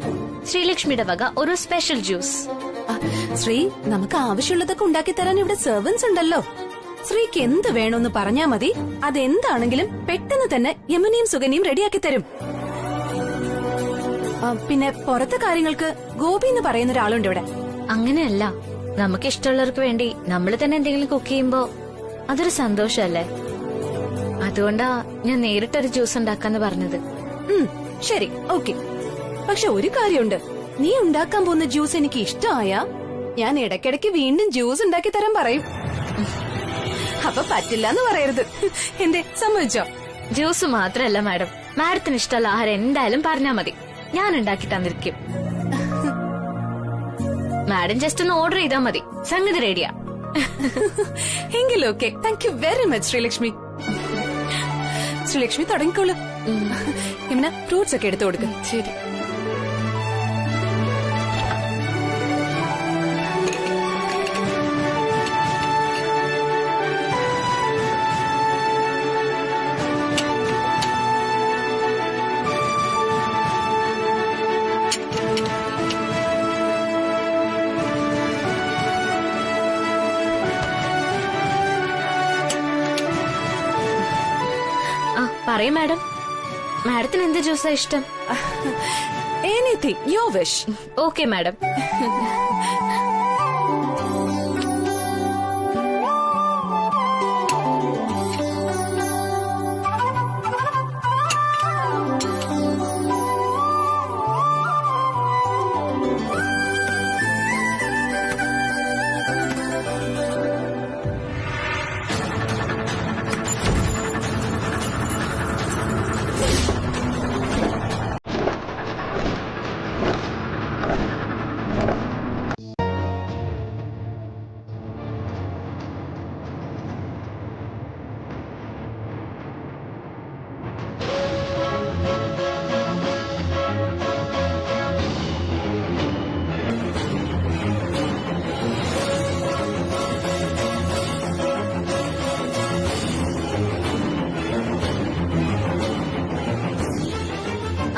[SPEAKER 2] ശ്രീലക്ഷ്മിയുടെ വക ഒരു സ്പെഷ്യൽ ജ്യൂസ്.
[SPEAKER 4] ശ്രീ, നമുക്ക് ആവശ്യമുള്ളതൊക്കെ ഉണ്ടാക്കി തരാൻ ഇവിടെ സെർവൻസ് ഉണ്ടല്ലോ. ശ്രീക്ക് എന്ത് വേണമെന്ന് പറഞ്ഞാ മതി, അതെന്താണെങ്കിലും പെട്ടെന്ന് തന്നെ യമുനയും സുഗനിയും റെഡിയാക്കി തരും. പിന്നെ പുറത്തെ കാര്യങ്ങൾക്ക് ഗോപി എന്ന് പറയുന്ന ഒരാളുണ്ട് ഇവിടെ.
[SPEAKER 2] അങ്ങനെയല്ല, നമുക്ക് ഇഷ്ടമുള്ളവർക്ക് വേണ്ടി നമ്മൾ തന്നെ എന്തെങ്കിലും കുക്ക് ചെയ്യുമ്പോ അതൊരു സന്തോഷല്ലേ. അതുകൊണ്ടാ ഞാൻ നേരിട്ടൊരു ജ്യൂസ് ഉണ്ടാക്കാന്ന് പറഞ്ഞത്.
[SPEAKER 4] ശരി, ഓക്കെ. പക്ഷെ ഒരു കാര്യമുണ്ട്, നീ ഉണ്ടാക്കാൻ പോകുന്ന ജ്യൂസ് എനിക്ക് ഇഷ്ടമായ ഞാൻ ഇടയ്ക്കിടയ്ക്ക് വീണ്ടും ജ്യൂസ് ഉണ്ടാക്കി തരാൻ പറയും. അപ്പൊ പറ്റില്ല എന്ന് പറയരുത്. എന്തേ, സമ്മതിച്ചോ?
[SPEAKER 2] ജ്യൂസ് മാത്രല്ല മാഡം, മാഡത്തിന് ഇഷ്ടമുള്ള ആഹാരം എന്തായാലും പറഞ്ഞാ മതി, ഞാൻ ഉണ്ടാക്കി തന്നിരിക്കും. മാഡം ജസ്റ്റ് ഒന്ന് ഓർഡർ ചെയ്താൽ മതി, സംഗതി റെഡിയാ.
[SPEAKER 4] എങ്കിലും okay. Thank you very much Sreelakshmi. Sreelakshmi തുടങ്ങിക്കോളൂ. യമുന, ഫ്രൂട്ട്സ് ഒക്കെ എടുത്തു കൊടുക്കും. ശരി.
[SPEAKER 2] പറയൂ മാഡം, മാഡത്തിന് എന്ത് ജ്യൂസാ ഇഷ്ടം?
[SPEAKER 4] Anything your wish.
[SPEAKER 2] Okay madam.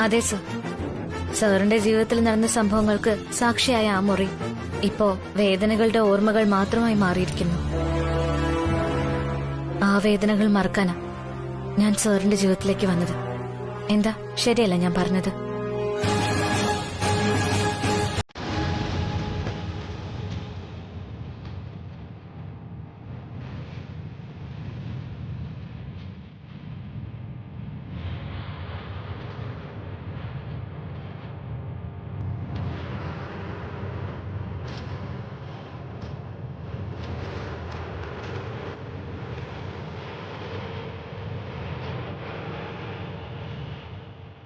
[SPEAKER 2] അതെ സർ, സാറിന്റെ ജീവിതത്തിൽ നടന്ന സംഭവങ്ങൾക്ക് സാക്ഷിയായ ആ മുറി ഇപ്പോ വേദനകളുടെ ഓർമ്മകൾ മാത്രമായി മാറിയിരിക്കുന്നു. ആ വേദനകൾ മറക്കാനാ ഞാൻ സാറിന്റെ ജീവിതത്തിലേക്ക് വന്നത്. എന്താ, ശരിയല്ല ഞാൻ പറഞ്ഞത്?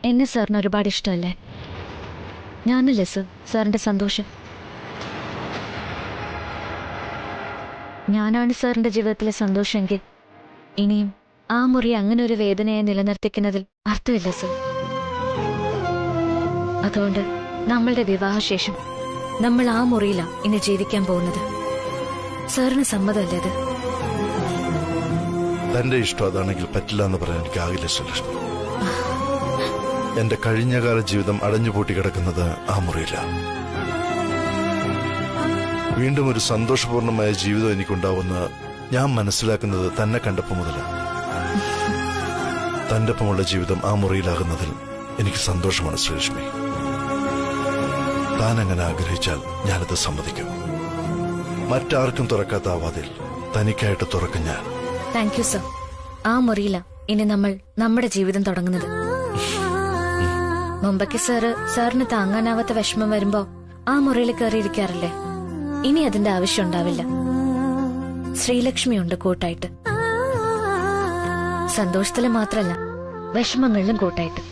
[SPEAKER 2] എന്നെ സാറിന് ഒരുപാട് ഇഷ്ടമല്ലേ? ഞാനല്ലേ സർ സാറിന്റെ സന്തോഷം? ഞാനാണ് സാറിന്റെ ജീവിതത്തിലെ സന്തോഷമെങ്കിൽ ഇനിയും ആ മുറി അങ്ങനെ ഒരു വേദനയെ നിലനിർത്തിക്കുന്നതിൽ അർത്ഥമില്ല സർ. അതുകൊണ്ട് നമ്മളുടെ വിവാഹശേഷം നമ്മൾ ആ മുറിയിലാണ് ഇനി ജീവിക്കാൻ പോകുന്നത്. സാറിന് സമ്മതമല്ലേ അത്?
[SPEAKER 12] തന്റെ ഇഷ്ടം അതാണെങ്കിൽ പറ്റില്ല എന്ന് പറയാൻ എനിക്കാകില്ല ശ്രീലക്ഷ്മി. എന്റെ കഴിഞ്ഞകാല ജീവിതം അടഞ്ഞുപൂട്ടി കിടക്കുന്നത് ആ മുറിയിലാണ്. വീണ്ടും ഒരു സന്തോഷപൂർണമായ ജീവിതം എനിക്കുണ്ടാവുമെന്ന് ഞാൻ മനസ്സിലാക്കുന്നത് തന്നെ കണ്ടപ്പോൾ മുതലാണ്. തന്റെ ഒപ്പമുള്ള ജീവിതം ആ മുറിയിലാകുന്നതിൽ എനിക്ക് സന്തോഷമാണ് ശ്രീലക്ഷ്മി. താൻ അങ്ങനെ ആഗ്രഹിച്ചാൽ ഞാനത് സമ്മതിക്കും. മറ്റാർക്കും തുറക്കാത്ത ആ വാതിൽ തനിക്കായിട്ട് തുറക്കും ഞാൻ.
[SPEAKER 2] Thank you sir. ആ മുറിയിലാണ് ഇനി നമ്മൾ നമ്മുടെ ജീവിതം തുടങ്ങുന്നത്. മുമ്പൊക്കെ സാറിന് താങ്ങാനാവാത്ത വിഷമം വരുമ്പോ ആ മുറിയിൽ കയറിയിരിക്കാറില്ലേ? ഇനി അതിന്റെ ആവശ്യം ഉണ്ടാവില്ല. ശ്രീലക്ഷ്മി ഉണ്ട് കൂട്ടായിട്ട്. സന്തോഷത്തില് മാത്രല്ല വിഷമങ്ങളിലും കൂട്ടായിട്ട്.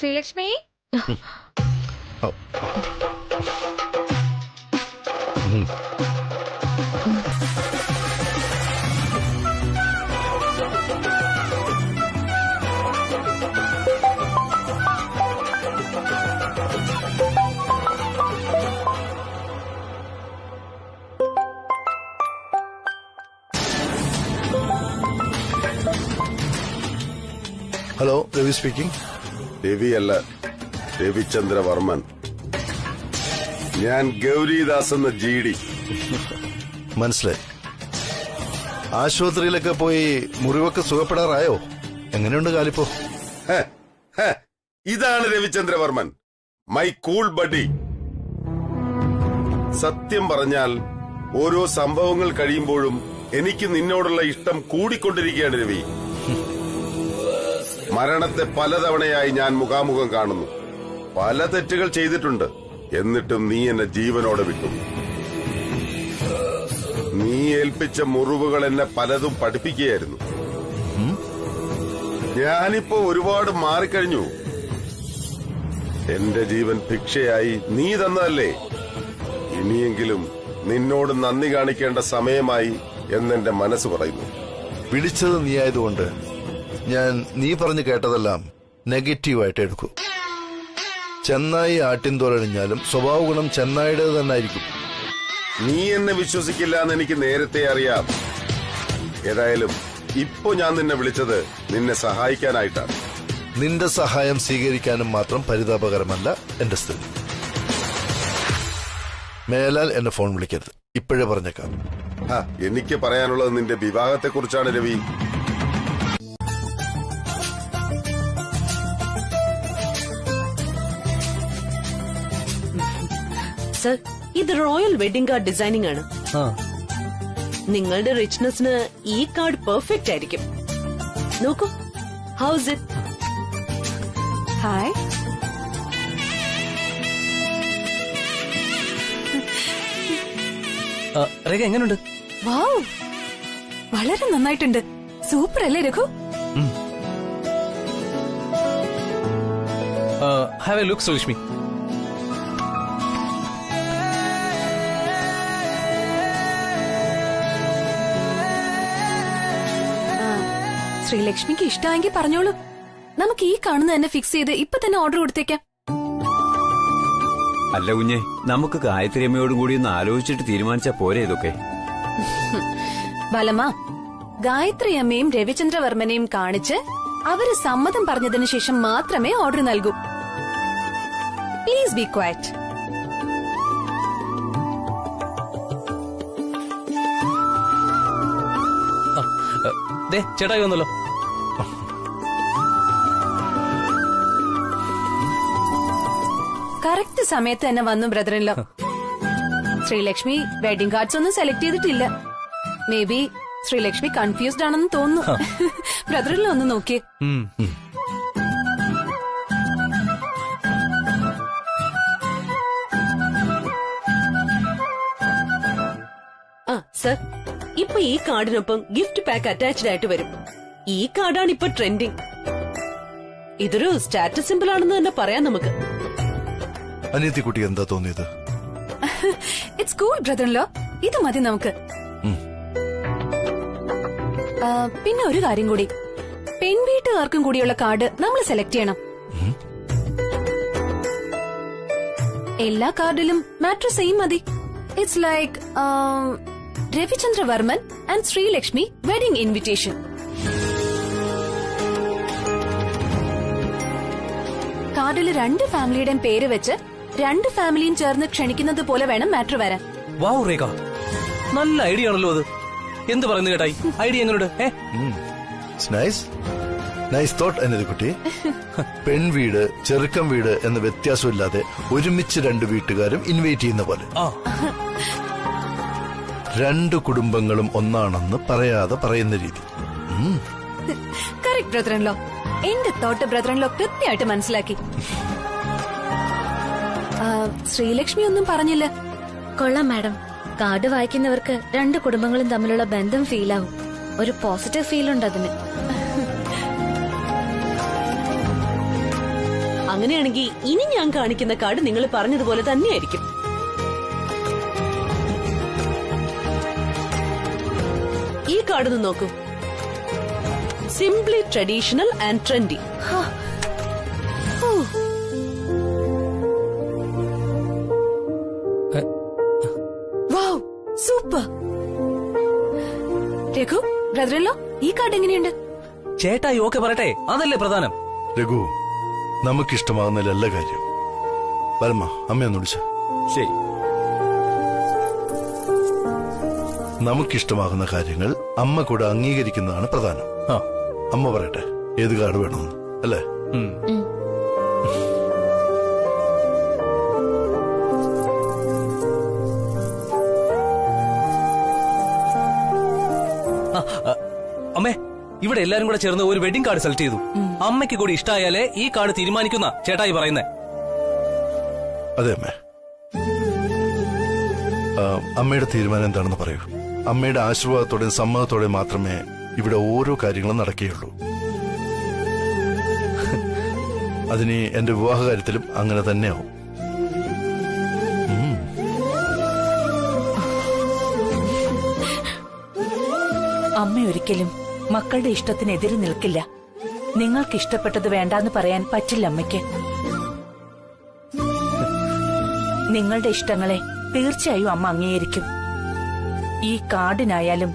[SPEAKER 2] Sreelakshmi,
[SPEAKER 12] hello, Ravi speaking.
[SPEAKER 3] രവിയല്ല, രവിചന്ദ്രവർമ്മൻ. ഞാൻ ഗൗരിദാസ് എന്ന GD.
[SPEAKER 12] മനസ്സിലായി. ആശുപത്രിയിലൊക്കെ പോയി മുറിവൊക്കെ സുഖപ്പെടാറായോ? എങ്ങനെയുണ്ട് കാലിപ്പോ?
[SPEAKER 3] ഇതാണ് രവിചന്ദ്രവർമ്മൻ, മൈ കൂൾ ബഡി. സത്യം പറഞ്ഞാൽ ഓരോ സംഭവങ്ങൾ കഴിയുമ്പോഴും എനിക്ക് നിന്നോടുള്ള ഇഷ്ടം കൂടിക്കൊണ്ടിരിക്കുകയാണ് രവി. മരണത്തെ പലതവണയായി ഞാൻ മുഖാമുഖം കാണുന്നു. പല തെറ്റുകൾ ചെയ്തിട്ടുണ്ട്. എന്നിട്ടും നീ എന്നെ ജീവനോടെ വിട്ടു. നീ ഏൽപ്പിച്ച മുറിവുകൾ എന്നെ പലതും പഠിപ്പിക്കുകയായിരുന്നു. ഞാനിപ്പോ ഒരുപാട് മാറിക്കഴിഞ്ഞു. എന്റെ ജീവൻ ഭിക്ഷയായി നീ തന്നതല്ലേ. ഇനിയെങ്കിലും നിന്നോട് നന്ദി കാണിക്കേണ്ട സമയമായി എന്നെന്റെ മനസ്സ് പറയുന്നു.
[SPEAKER 12] വിളിച്ചത് നീ ആയതുകൊണ്ട് ഞാൻ നീ പറഞ്ഞു കേട്ടതെല്ലാം നെഗറ്റീവായിട്ട് എടുക്കൂ. ചെന്നായി ആട്ടിൻതോലണിഞ്ഞാലും സ്വഭാവ ഗുണം ചെന്നായിടേത് തന്നെ ആയിരിക്കും.
[SPEAKER 3] നീ എന്നെ വിശ്വസിക്കില്ല എന്ന് എനിക്ക് നേരത്തെ അറിയാം. ഏതായാലും ഇപ്പോ ഞാൻ നിന്നെ വിളിച്ചത് നിന്നെ സഹായിക്കാനായിട്ടാണ്.
[SPEAKER 12] നിന്റെ സഹായം സ്വീകരിക്കാനും മാത്രം പരിതാപകരമല്ല എന്റെ സ്ഥിതി. മേലാൽ എന്നെ ഫോൺ വിളിക്കരുത്, ഇപ്പോഴേ പറഞ്ഞേക്കാം.
[SPEAKER 3] എനിക്ക് പറയാനുള്ളത് നിന്റെ വിവാഹത്തെക്കുറിച്ചാണ് രവി.
[SPEAKER 11] സർ, ഇത് റോയൽ വെഡിംഗ് കാർഡ് ഡിസൈനിങ് ആണ്. നിങ്ങളുടെ റിച്ച്നെസ്സിന് ഈ കാർഡ് പെർഫെക്റ്റ് ആയിരിക്കും. നോക്കൂ, ഹൗസ് ഇറ്റ്?
[SPEAKER 4] ഹായ്.
[SPEAKER 10] രേഖ എങ്ങനെയുണ്ട്?
[SPEAKER 4] വാവ്, വളരെ നന്നായിട്ടുണ്ട്. സൂപ്പർ അല്ലേ Raghu?
[SPEAKER 10] Have a look Sreelakshmi.
[SPEAKER 4] ശ്രീലക്ഷ്മിക്ക് ഇഷ്ടമെങ്കിൽ പറഞ്ഞോളൂ. നമുക്ക് ഈ കാണുന്ന തന്നെ ഫിക്സ് ചെയ്ത് ഇപ്പൊ തന്നെ ഓർഡർ കൊടുത്തേക്കാം.
[SPEAKER 14] അല്ല കുഞ്ഞെ, നമുക്ക് ഗായത്രി അമ്മയോടും കൂടി ഒന്ന് ആലോചിച്ചിട്ട് തീരുമാനിച്ചാ പോരെ ഇതൊക്കെ?
[SPEAKER 4] ബലമാ, ഗായത്രി അമ്മയും രവിചന്ദ്രവർമ്മനെയും കാണിച്ച് അവര് സമ്മതം പറഞ്ഞതിന് ശേഷം മാത്രമേ ഓർഡർ നൽകൂ. Please be quiet.
[SPEAKER 10] ചേട്ടായി വന്നല്ലോ.
[SPEAKER 4] കറക്റ്റ് സമയത്ത് തന്നെ വന്നു ബ്രദറിൻലോ. ശ്രീലക്ഷ്മി വെഡിംഗ് കാർഡ്സ് ഒന്നും സെലക്ട് ചെയ്തിട്ടില്ല. മേ ബി ശ്രീലക്ഷ്മി കൺഫ്യൂസ്ഡ് ആണെന്ന് തോന്നുന്നു. ബ്രദറിൻലോ ഒന്ന് നോക്കിയേ.
[SPEAKER 11] സർ, ഇപ്പൊ ഈ കാർഡിനൊപ്പം ഗിഫ്റ്റ് പാക്ക് അറ്റാച്ച്ഡ് ആയിട്ട് വരും. ഈ കാർഡാണ് ഇപ്പൊ ട്രെൻഡിങ്. ഇതൊരു സ്റ്റാറ്റസ് സിമ്പിൾ ആണെന്ന് തന്നെ പറയാം നമുക്ക്.
[SPEAKER 12] അനിയത്തിക്കുട്ടി എന്താ തോന്നിയത്?
[SPEAKER 4] ഇറ്റ്സ് കൂൾ ബ്രദറിൻലോ, ഇത് മതി നമുക്ക്. പിന്നെ ഒരു കാര്യം കൂടി, പെൺവീട്ടുകാർക്കും കൂടിയുള്ള കാർഡ് നമ്മൾ സെലക്ട് ചെയ്യണം. എല്ലാ കാർഡിലും മാറ്റർ സെയിം മതി. It's like Ravichandravarman and Sreelakshmi wedding invitation. കാർഡിൽ രണ്ട് ഫാമിലിയുടെയും പേര് വെച്ച് രണ്ട് ഫാമിലിയും ചേർന്ന് ക്ഷണിക്കുന്നത് പോലെ വേണം മാറ്റർ വരാൻ.
[SPEAKER 10] വാവ് രേഖ, നല്ല ഐഡിയ ആണല്ലോ അത്. എന്ത് പറയുന്നു കേട്ടായി? ഐഡിയ എങ്ങനെയുണ്ട്?
[SPEAKER 12] നൈസ് തോട്ട് അനിതക്കുട്ടി. പെൺവീട് ചെറുക്കം വീട് എന്ന വ്യത്യാസമില്ലാതെ ഒരുമിച്ച് 2 വീട്ടുകാരും ഇൻവൈറ്റ് ചെയ്യുന്ന പോലെ 2 കുടുംബങ്ങളും ഒന്നാണെന്ന് പറയാതെ പറയുന്ന രീതി.
[SPEAKER 4] Correct brother in law. എന്റെ തോട്ട് ബ്രദർ ഇൻ ലോ കൃത്യമായിട്ട് മനസ്സിലാക്കി. ശ്രീലക്ഷ്മി ഒന്നും പറഞ്ഞില്ല.
[SPEAKER 2] കൊള്ളാം മാഡം. കാർഡ് വായിക്കുന്നവർക്ക് 2 കുടുംബങ്ങളും തമ്മിലുള്ള ബന്ധം ഫീൽ ആവും. ഒരു പോസിറ്റീവ് ഫീൽ ഉണ്ട് അതിന്.
[SPEAKER 11] അങ്ങനെയാണെങ്കിൽ ഇനി ഞാൻ കാണിക്കുന്ന കാർഡ് നിങ്ങൾ പറഞ്ഞതുപോലെ തന്നെയായിരിക്കും. ഈ കാർഡ് ഒന്ന് നോക്കൂ. Simply traditional and trendy.
[SPEAKER 4] Wow, super. Raghu, brother in law, ഈ കാർഡ് എങ്ങനെയുണ്ട്?
[SPEAKER 10] ചേട്ടായി ഓക്കെ പറയട്ടെ, അതല്ലേ പ്രധാനം.
[SPEAKER 12] രഘു, നമുക്കിഷ്ടമാകുന്നതിലല്ല കാര്യം. വരമ്മ, അമ്മയൊന്ന് വിളിച്ച.
[SPEAKER 14] ശരി.
[SPEAKER 12] നമുക്കിഷ്ടമാകുന്ന കാര്യങ്ങൾ അമ്മ കൂടെ അംഗീകരിക്കുന്നതാണ് പ്രധാനം. അമ്മ പറയട്ടെ ഏത് കാർഡ് വേണമെന്ന്, അല്ലേ?
[SPEAKER 10] അമ്മേ, ഇവിടെ എല്ലാരും കൂടെ ചേർന്ന് ഒരു വെഡിങ് കാർഡ് സെലക്ട് ചെയ്തു. അമ്മയ്ക്ക് കൂടി ഇഷ്ടമായാലേ ഈ കാർഡ് തീരുമാനിക്കുന്ന ചേട്ടായി പറയുന്നേ.
[SPEAKER 12] അതെ അമ്മേ. അമ്മയുടെ തീരുമാനം എന്താണെന്ന് പറയൂ. അമ്മയുടെ ആശീർവാദത്തോടെയും സമ്മതത്തോടെയും മാത്രമേ ഇവിടെ ഓരോ കാര്യങ്ങളും നടക്കുകയുള്ളൂ. അതിന് എന്റെ വിവാഹ കാര്യത്തിലും അങ്ങനെ തന്നെയാവും.
[SPEAKER 6] അമ്മ ഒരിക്കലും മക്കളുടെ ഇഷ്ടത്തിനെതിരെ നിൽക്കില്ല. നിങ്ങൾക്ക് ഇഷ്ടപ്പെട്ടത് വേണ്ടാന്ന് പറയാൻ പറ്റില്ല അമ്മയ്ക്ക്. നിങ്ങളുടെ ഇഷ്ടങ്ങളെ തീർച്ചയായും അമ്മ അംഗീകരിക്കും. ഈ കാർഡിനായാലും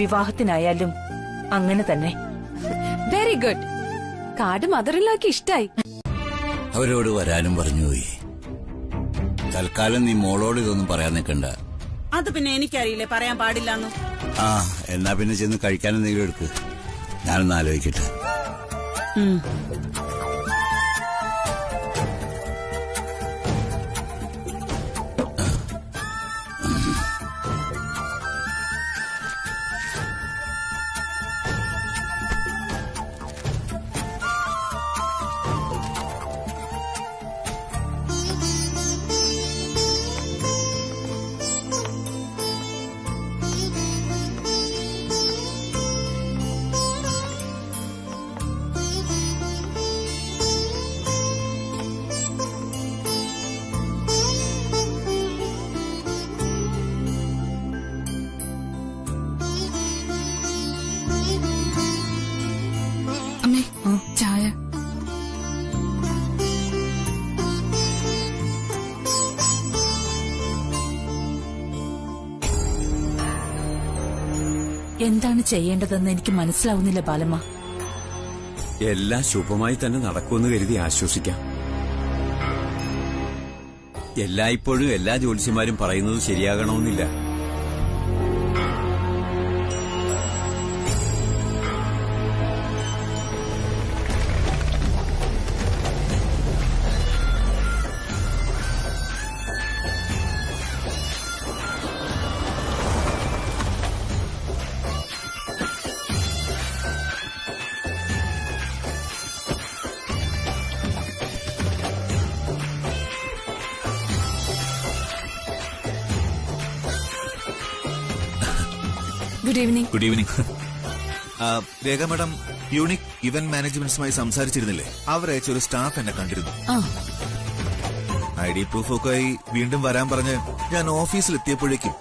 [SPEAKER 6] വിവാഹത്തിനായാലും അങ്ങനെ തന്നെ.
[SPEAKER 4] Very good. Card mother in lock ഇഷ്ടായി.
[SPEAKER 15] അവരോട് വരാനും പറഞ്ഞുപോയി. തൽക്കാലം നീ മോളോട് ഇതൊന്നും പറയാൻ നിൽക്കണ്ട.
[SPEAKER 13] അത് പിന്നെ എനിക്കറിയില്ലേ പറയാൻ പാടില്ലെന്നു.
[SPEAKER 15] ആ, എന്നാ പിന്നെ ചെന്ന് കഴിക്കാൻ എന്തെങ്കിലും എടുക്ക്. ഞാനൊന്ന് ആലോചിക്കട്ടെ.
[SPEAKER 16] ചായ.
[SPEAKER 6] എന്താണ് ചെയ്യേണ്ടതെന്ന് എനിക്ക് മനസ്സിലാവുന്നില്ല ബാലമ്മ.
[SPEAKER 14] എല്ലാം ശുഭമായി തന്നെ നടക്കുമെന്ന് കരുതി ആശ്വസിക്കാം. എല്ലായ്പ്പോഴും എല്ലാ ജ്യോത്സ്യന്മാരും പറയുന്നത് ശരിയാകണമെന്നില്ല.
[SPEAKER 16] Good evening.
[SPEAKER 9] Good evening. Rekha madam unique event മാനേജ്മെന്റ്സുമായി സംസാരിച്ചിരുന്നില്ലേ? അവരയച്ച ഒരു സ്റ്റാഫ് എന്നെ കണ്ടിരുന്നു. ID പ്രൂഫൊക്കെ ആയി വീണ്ടും വരാൻ പറഞ്ഞ് ഞാൻ ഓഫീസിൽ എത്തിയപ്പോഴേക്കും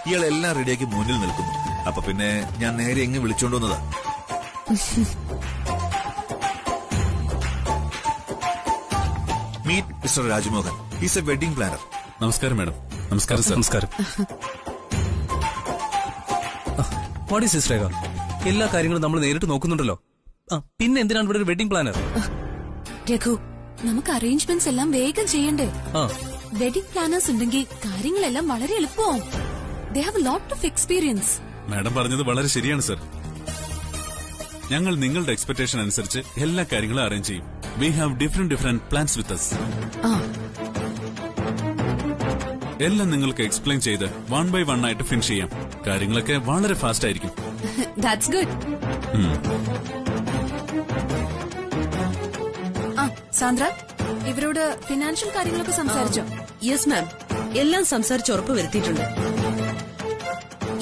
[SPEAKER 9] ഇയാൾ എല്ലാം റെഡിയാക്കി മുന്നിൽ നിൽക്കുന്നു. അപ്പൊ പിന്നെ ഞാൻ നേരെ എങ്ങ് വിളിച്ചോണ്ടുവന്നതാ. Meet mister Rajmohan. Is a wedding planner.
[SPEAKER 5] നമസ്കാരം മാഡം. നമസ്കാരം സർ.
[SPEAKER 10] നമസ്കാരം. What is this Rekha? എല്ലാ കാര്യങ്ങളും നമ്മൾ നേരിട്ട് നോക്കുന്നുണ്ടല്ലോ. പിന്നെ എന്തിനാണ് ഇവിടെ ഒരു വെഡിംഗ് പ്ലാനർ?
[SPEAKER 4] രഘു, നമുക്ക് അറേഞ്ച്മെന്റ്സ് എല്ലാം വേഗം ചെയ്യണ്ടേ? വെഡിംഗ് പ്ലാനേഴ്സ് ഉണ്ടെങ്കിൽ കാര്യങ്ങളെല്ലാം വളരെ എളുപ്പമാവും. They have a lot of experience.
[SPEAKER 5] Madam പറഞ്ഞത് വളരെ ശരിയാണ് സർ. ഞങ്ങൾ നിങ്ങളുടെ എക്സ്പെക്ടേഷൻ അനുസരിച്ച് എല്ലാ കാര്യങ്ങളും അറേഞ്ച് ചെയ്യും. We have different plans with us. എല്ലാം നിങ്ങൾക്ക് എക്സ്പ്ലെയിൻ ചെയ്ത് 1 by 1 ആയിട്ട് ഫിനിഷ് ചെയ്യാം. കാര്യങ്ങളൊക്കെ വളരെ ഫാസ്റ്റ് ആയിരിക്കും.
[SPEAKER 4] That's good. സാന്ദ്ര, ഇവരോട് ഫിനാൻഷ്യൽ കാര്യങ്ങളൊക്കെ സംസാരിച്ചോ?
[SPEAKER 11] യെസ് മാം, എല്ലാം സംസാരിച്ച് ഉറപ്പ് വരുത്തിയിട്ടുണ്ട്.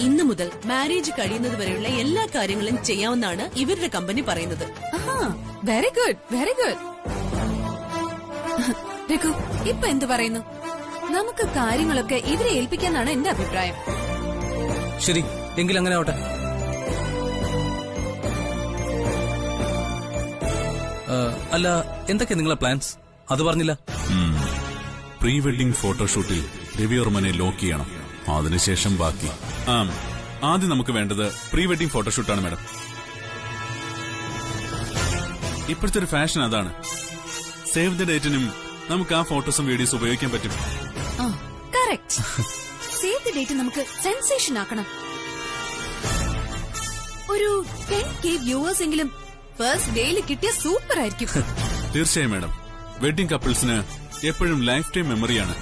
[SPEAKER 11] ഇന്നു മുതൽ മാരേജ് കഴിയുന്നത് വരെയുള്ള എല്ലാ കാര്യങ്ങളും ചെയ്യാമെന്നാണ് ഇവരുടെ കമ്പനി പറയുന്നത്.
[SPEAKER 4] Very good, very good. Raghu, ഇപ്പൊ എന്ത് പറയുന്നു? നമുക്ക് കാര്യങ്ങളൊക്കെ ഇവരെ ഏൽപ്പിക്കാന്നാണ് എന്റെ അഭിപ്രായം.
[SPEAKER 10] ശരി, എങ്കിൽ അങ്ങനെ ആവട്ടെ. അല്ല, എന്തൊക്കെ നിങ്ങളെ പ്ലാൻസ്? അത് പറഞ്ഞില്ല.
[SPEAKER 5] പ്രീ വെഡിംഗ് ഫോട്ടോഷൂട്ടിൽ രവിവർമ്മനെ ലോക്ക് ചെയ്യണം. അതിനുശേഷം ബാക്കി. ആദ്യം നമുക്ക് വേണ്ടത് പ്രീ വെഡിംഗ് ഫോട്ടോഷൂട്ടാണ് മാഡം. ഇപ്പോഴത്തെ ഒരു ഫാഷൻ അതാണ്. സേവ് ദ ഡേറ്റിനും നമുക്ക് ആ ഫോട്ടോസും വീഡിയോസും ഉപയോഗിക്കാൻ പറ്റും.
[SPEAKER 4] കറക്റ്റ്. സേവ് ദ ഡേറ്റ് നമുക്ക് സെൻസേഷൻ ആക്കണം. ഒരു 10K വ്യൂവേഴ്സ് എങ്കിലും ഫസ്റ്റ് ഡേയിൽ കിട്ടിയ സൂപ്പർ ആയിരിക്കും.
[SPEAKER 5] തീർച്ചയായും മാഡം. വെഡിംഗ് കപ്പിൾസിന് എപ്പോഴും ലൈഫ് ടൈം മെമ്മറിയാണ്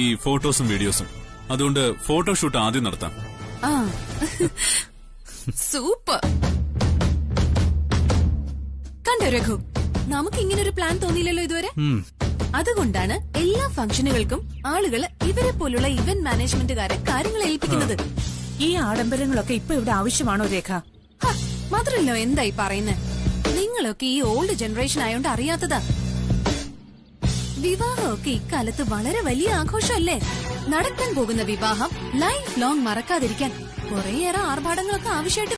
[SPEAKER 5] ഈ ഫോട്ടോസും വീഡിയോസും. അതുകൊണ്ട് ഫോട്ടോഷൂട്ട് ആദ്യം നടത്താം.
[SPEAKER 4] സൂപ്പർ. കണ്ടോ രഘു, നമുക്ക് ഇങ്ങനൊരു പ്ലാൻ തോന്നിയില്ലല്ലോ ഇതുവരെ. അതുകൊണ്ടാണ് എല്ലാ ഫംഗ്ഷനുകൾക്കും ആളുകൾ ഇവരെ പോലുള്ള ഇവന്റ് മാനേജ്മെന്റുകാരെ കാര്യങ്ങൾ ഏൽപ്പിക്കുന്നത്.
[SPEAKER 6] ഈ ആഡംബരങ്ങളൊക്കെ ഇപ്പൊ ഇവിടെ ആവശ്യമാണോ രേഖ?
[SPEAKER 4] മാത്രല്ലോ എന്തായി പറയുന്നത്? നിങ്ങളൊക്കെ ഈ ഓൾഡ് ജനറേഷൻ ആയോണ്ട് അറിയാത്തതാ. വിവാഹമൊക്കെ ഇക്കാലത്ത് വളരെ വലിയ ആഘോഷമല്ലേ. നടക്കാൻ പോകുന്ന വിവാഹം ലൈഫ് ലോങ് മറക്കാതിരിക്കാൻ കുറേയേറെ ആർഭാടങ്ങളൊക്കെ ആവശ്യമായിട്ട്